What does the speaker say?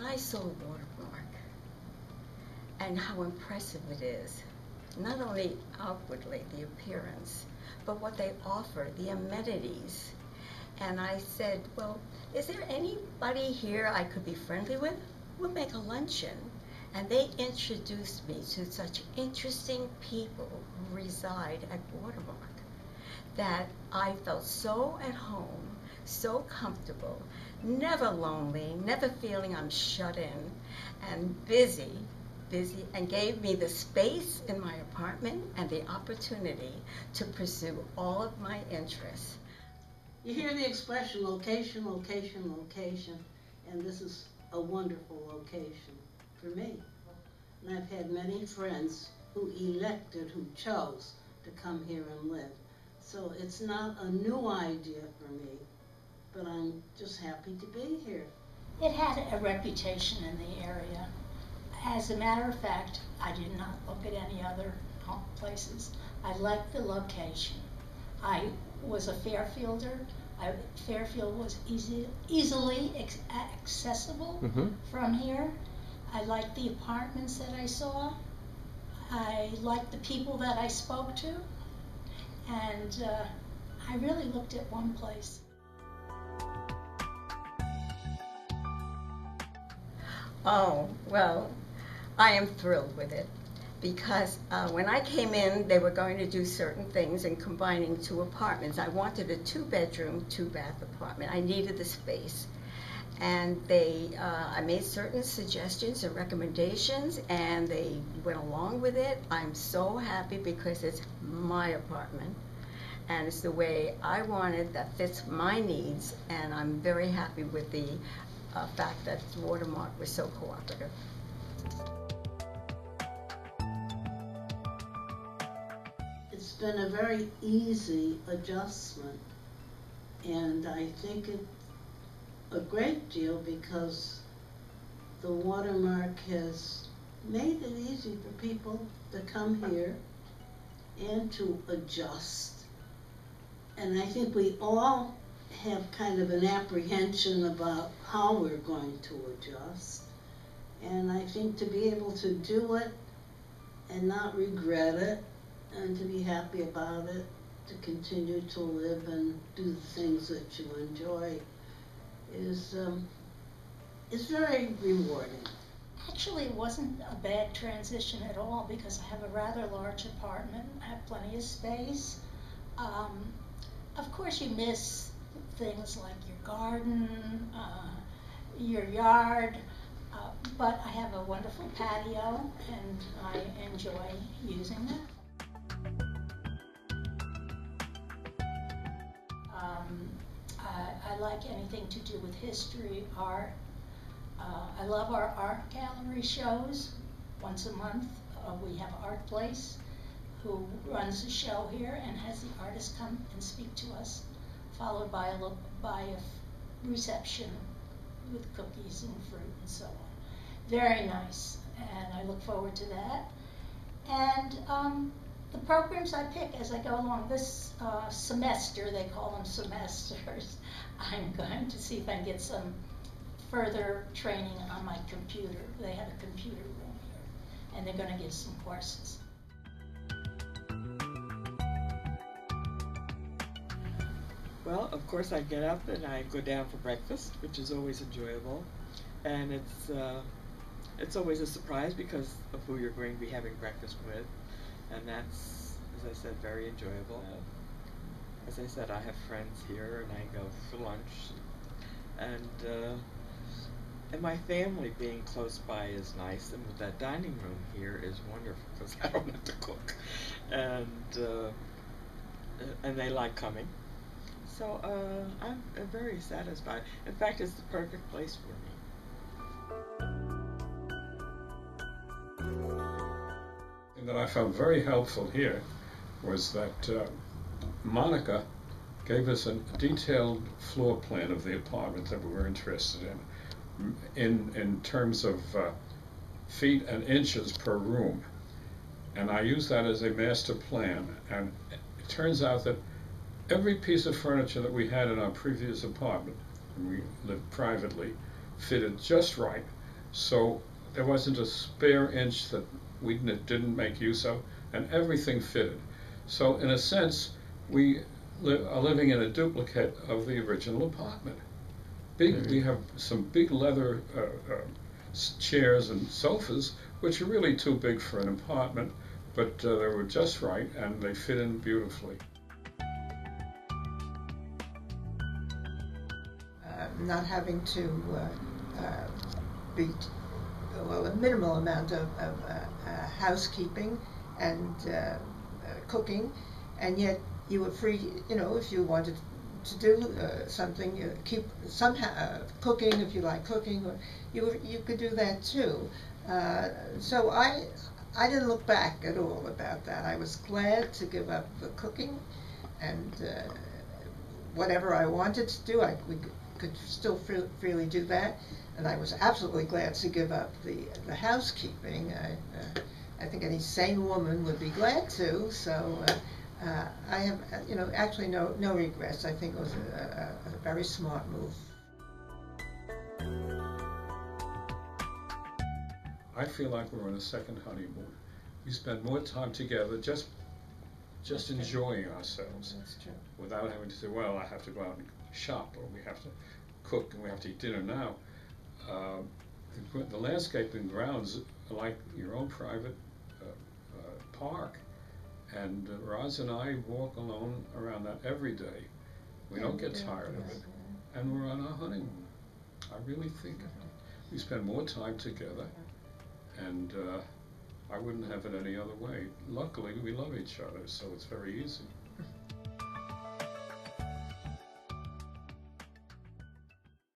I saw Watermark and how impressive it is, not only outwardly, the appearance, but what they offer, the amenities. And I said, well, is there anybody here I could be friendly with? We'll make a luncheon. And they introduced me to such interesting people who reside at Watermark that I felt so at home, so comfortable, never lonely, never feeling I'm shut in, and busy, and gave me the space in my apartment and the opportunity to pursue all of my interests. You hear the expression location, location, location, and this is a wonderful location for me. And I've had many friends who elected, who chose to come here and live. So it's not a new idea for me, but I'm just happy to be here. It had a reputation in the area. As a matter of fact, I did not look at any other places. I liked the location. I was a Fairfielder. Fairfield was easily accessible from here. I liked the apartments that I saw. I liked the people that I spoke to. And I really looked at one place. Oh, well, I am thrilled with it because when I came in, they were going to do certain things and combining two apartments. I wanted a 2-bedroom, 2-bath apartment. I needed the space. And I made certain suggestions and recommendations, and they went along with it. I'm so happy because it's my apartment, and it's the way I want it that fits my needs, and I'm very happy with the fact that Watermark was so cooperative. It's been a very easy adjustment, and I think it's a great deal because the Watermark has made it easy for people to come here and to adjust. And I think we all have kind of an apprehension about how we're going to adjust. And I think to be able to do it and not regret it and to be happy about it, to continue to live and do the things that you enjoy is very rewarding. Actually, it wasn't a bad transition at all because I have a rather large apartment. I have plenty of space. Of course, you miss things like your garden, your yard, but I have a wonderful patio and I enjoy using it. I like anything to do with history, art. I love our art gallery shows. Once a month, we have Art Place, who runs a show here and has the artists come and speak to us, followed by a reception with cookies and fruit and so on. Very nice, and I look forward to that. And the programs I pick as I go along this semester, they call them semesters, I'm going to see if I can get some further training on my computer. They have a computer room here, and they're going to give some courses. Well, of course I get up and I go down for breakfast, which is always enjoyable. And it's always a surprise because of who you're going to be having breakfast with. And that's, as I said, very enjoyable. As I said, I have friends here and I go for lunch. And my family being close by is nice, and with that dining room here is wonderful because I don't have to cook. And they like coming. So I'm very satisfied. In fact, it's the perfect place for me. And that I found very helpful here was that Monica gave us a detailed floor plan of the apartment that we were interested in terms of feet and inches per room. And I used that as a master plan, and it turns out that every piece of furniture that we had in our previous apartment, and we lived privately, fitted just right. So there wasn't a spare inch that we didn't make use of, and everything fitted. So in a sense, we are living in a duplicate of the original apartment. We have some big leather chairs and sofas, which are really too big for an apartment, but they were just right, and they fit in beautifully. Not having to be, well, a minimal amount of housekeeping and cooking, and yet you were free, you know, if you wanted to do something, keep some cooking if you like cooking, or you could do that too. So I didn't look back at all about that. I was glad to give up the cooking, and whatever I wanted to do, we could still freely do that. And I was absolutely glad to give up the housekeeping. I think any sane woman would be glad to. So I have, you know, actually no regrets. I think it was a very smart move. I feel like we're on a second honeymoon. We spend more time together just enjoying ourselves. That's true. Without having to say, well, I have to go out and shop, or we have to cook, and we have to eat dinner now. The landscaping grounds are like your own private park, and Roz and I walk alone around that every day. We don't get tired of it, and we're on our honeymoon. I really think we spend more time together, and I wouldn't have it any other way. Luckily, we love each other, so it's very easy.